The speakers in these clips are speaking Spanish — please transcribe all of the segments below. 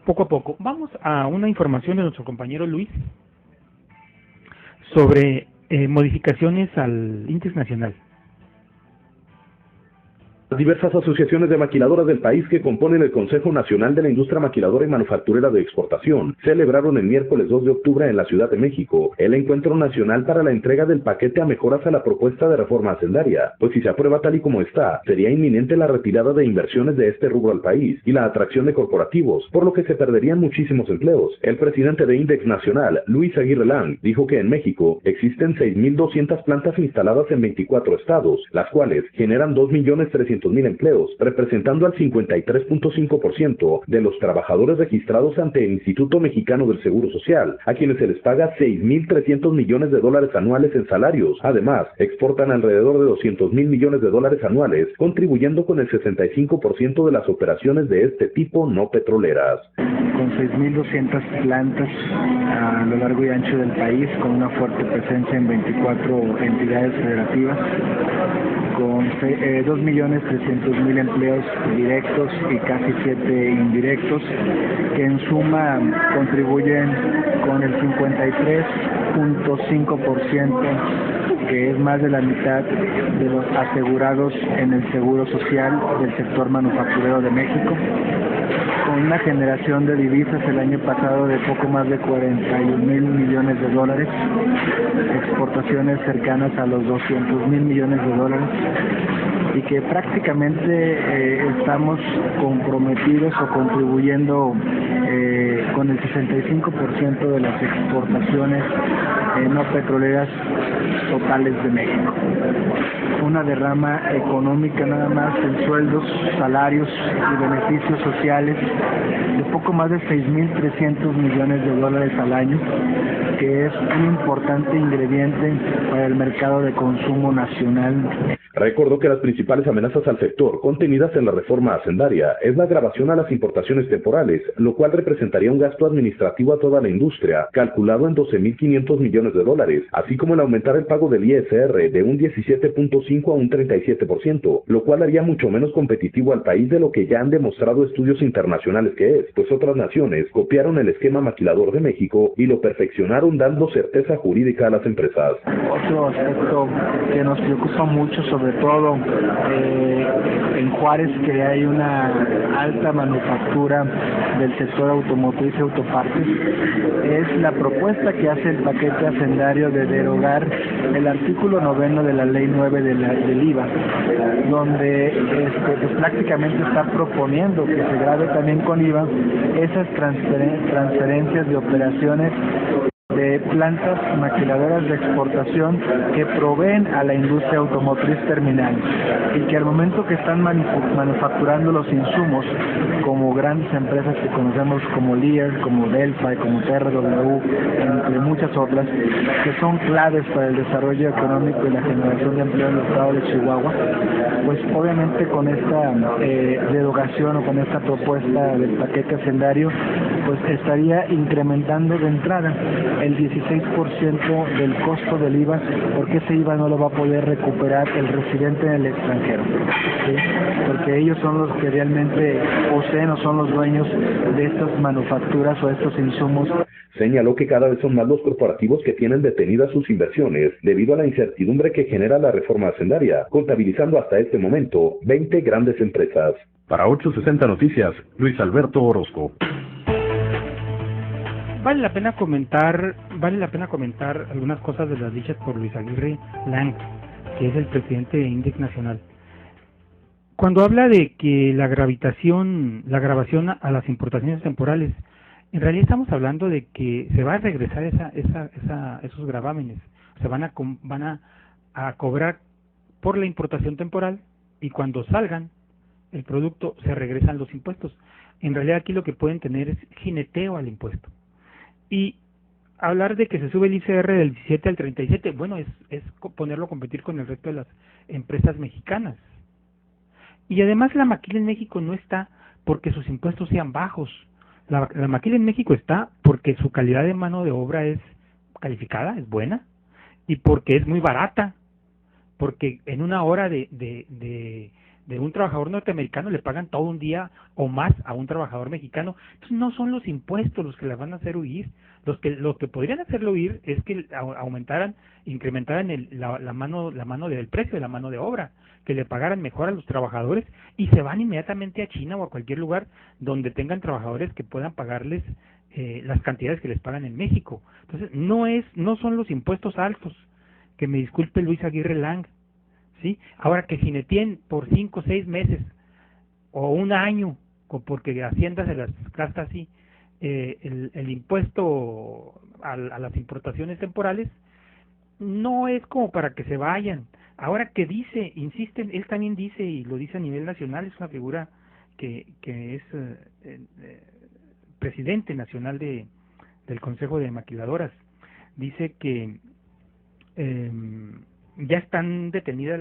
Poco a poco. Vamos a una información de nuestro compañero Luis sobre modificaciones al índice nacional. Las diversas asociaciones de maquiladoras del país que componen el Consejo Nacional de la Industria Maquiladora y Manufacturera de Exportación celebraron el miércoles 2 de octubre en la Ciudad de México el encuentro nacional para la entrega del paquete a mejoras a la propuesta de reforma hacendaria, pues si se aprueba tal y como está, sería inminente la retirada de inversiones de este rubro al país y la atracción de corporativos, por lo que se perderían muchísimos empleos. El presidente de Index Nacional, Luis Aguirre Lang, dijo que en México existen 6.200 plantas instaladas en 24 estados, las cuales generan 2.300.000 empleos, representando al 53.5% de los trabajadores registrados ante el Instituto Mexicano del Seguro Social, a quienes se les paga 6.300 millones de dólares anuales en salarios. Además, exportan alrededor de 200.000 millones de dólares anuales, contribuyendo con el 65% de las operaciones de este tipo no petroleras. Con 6.200 plantas a lo largo y ancho del país, con una fuerte presencia en 24 entidades federativas, con 2.300.000 empleos directos y casi 7 indirectos, que en suma contribuyen con el 53.5%, que es más de la mitad de los asegurados en el Seguro Social del sector manufacturero de México, con una generación de divisas el año pasado de poco más de 41.000 millones de dólares, exportaciones cercanas a los 200.000 millones de dólares, y que prácticamente estamos comprometidos o contribuyendo con el 65% de las exportaciones no petroleras totales de México. Una derrama económica nada más en sueldos, salarios y beneficios sociales de poco más de 6.300 millones de dólares al año, que es un importante ingrediente para el mercado de consumo nacional. Recordó que las principales amenazas al sector contenidas en la reforma hacendaria es la agravación a las importaciones temporales, lo cual representaría un gasto administrativo a toda la industria, calculado en 12.500 millones de dólares, así como el aumentar el pago del ISR de un 17.5 a un 37%, lo cual haría mucho menos competitivo al país de lo que ya han demostrado estudios internacionales que es, pues otras naciones copiaron el esquema maquilador de México y lo perfeccionaron dando certeza jurídica a las empresas. Otro aspecto que nos preocupa mucho, sobre todo en Juárez, que hay una alta manufactura del sector automotriz y autopartes, es la propuesta que hace el paquete hacendario de derogar el artículo 9 de la ley 9 del IVA, donde pues prácticamente está proponiendo que se grave también con IVA esas transferencias de operaciones de plantas maquiladoras de exportación que proveen a la industria automotriz terminal, y que al momento que están manufacturando los insumos, como grandes empresas que conocemos como Lear, como Delphi, como TRW, entre muchas otras, que son claves para el desarrollo económico y la generación de empleo en el estado de Chihuahua, pues obviamente con esta derogación o con esta propuesta del paquete hacendario, pues estaría incrementando de entrada el 16% del costo del IVA, porque ese IVA no lo va a poder recuperar el residente en el extranjero, ¿sí? Porque ellos son los que realmente poseen o son los dueños de estas manufacturas o estos insumos. Señaló que cada vez son más los corporativos que tienen detenidas sus inversiones debido a la incertidumbre que genera la reforma hacendaria, contabilizando hasta este momento 20 grandes empresas. Para 860 Noticias, Luis Alberto Orozco. Vale la pena comentar algunas cosas de las dichas por Luis Aguirre Lang, que es el presidente de Index Nacional. Cuando habla de que la grabación a las importaciones temporales, en realidad estamos hablando de que se va a regresar esos gravámenes, se van a cobrar por la importación temporal, y cuando salgan el producto se regresan los impuestos. En realidad aquí lo que pueden tener es jineteo al impuesto. Y hablar de que se sube el ICR del 17 al 37, bueno, es ponerlo a competir con el resto de las empresas mexicanas. Y además la maquila en México no está porque sus impuestos sean bajos. La maquila en México está porque su calidad de mano de obra es calificada, es buena, y porque es muy barata, porque en una hora de de un trabajador norteamericano le pagan todo un día o más a un trabajador mexicano. Entonces no son los impuestos los que la van a hacer huir. Lo que podrían hacerlo huir es que incrementaran la mano del precio de la mano de obra, que le pagaran mejor a los trabajadores y se van inmediatamente a China o a cualquier lugar donde tengan trabajadores que puedan pagarles las cantidades que les pagan en México. Entonces no son los impuestos altos, que me disculpe Luis Aguirre Lang, ¿sí? Ahora que si Netien por 5 o 6 meses o un año, porque Hacienda se las gasta así, el impuesto a las importaciones temporales, no es como para que se vayan. Ahora que insisten, él también dice, y lo dice a nivel nacional, es una figura que es presidente nacional del Consejo de Maquiladoras, dice que ya están detenidas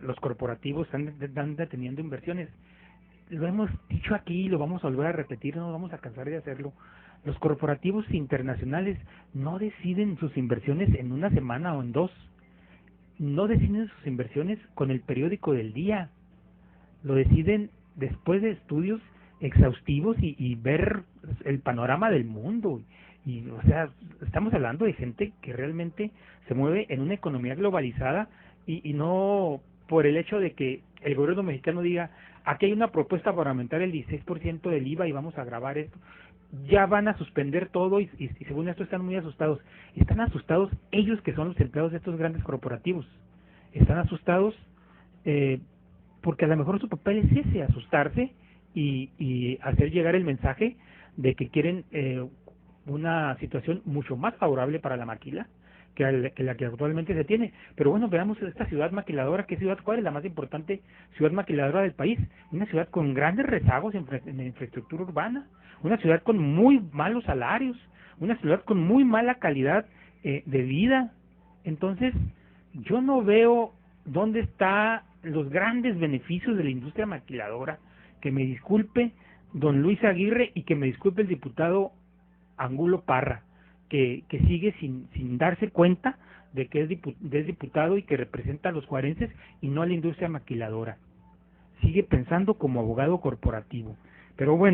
los corporativos, están deteniendo inversiones. Lo hemos dicho aquí, lo vamos a volver a repetir, no nos vamos a cansar de hacerlo. Los corporativos internacionales no deciden sus inversiones en una semana o en 2, no deciden sus inversiones con el periódico del día, lo deciden después de estudios exhaustivos y ver el panorama del mundo. Y o sea, estamos hablando de gente que realmente se mueve en una economía globalizada y no por el hecho de que el gobierno mexicano diga, aquí hay una propuesta para aumentar el 16% del IVA y vamos a grabar esto, ya van a suspender todo y según esto están muy asustados. Están asustados ellos, que son los empleados de estos grandes corporativos. Están asustados porque a lo mejor su papel es ese, asustarse y hacer llegar el mensaje de que quieren una situación mucho más favorable para la maquila que la que actualmente se tiene. Pero bueno, veamos esta ciudad maquiladora, ¿cuál es la más importante ciudad maquiladora del país? Una ciudad con grandes rezagos en infraestructura urbana, una ciudad con muy malos salarios, una ciudad con muy mala calidad de vida. Entonces, yo no veo dónde están los grandes beneficios de la industria maquiladora. Que me disculpe don Luis Aguirre y que me disculpe el diputado Angulo Parra, que sigue sin darse cuenta de que es diputado y que representa a los juarenses y no a la industria maquiladora. Sigue pensando como abogado corporativo. Pero bueno,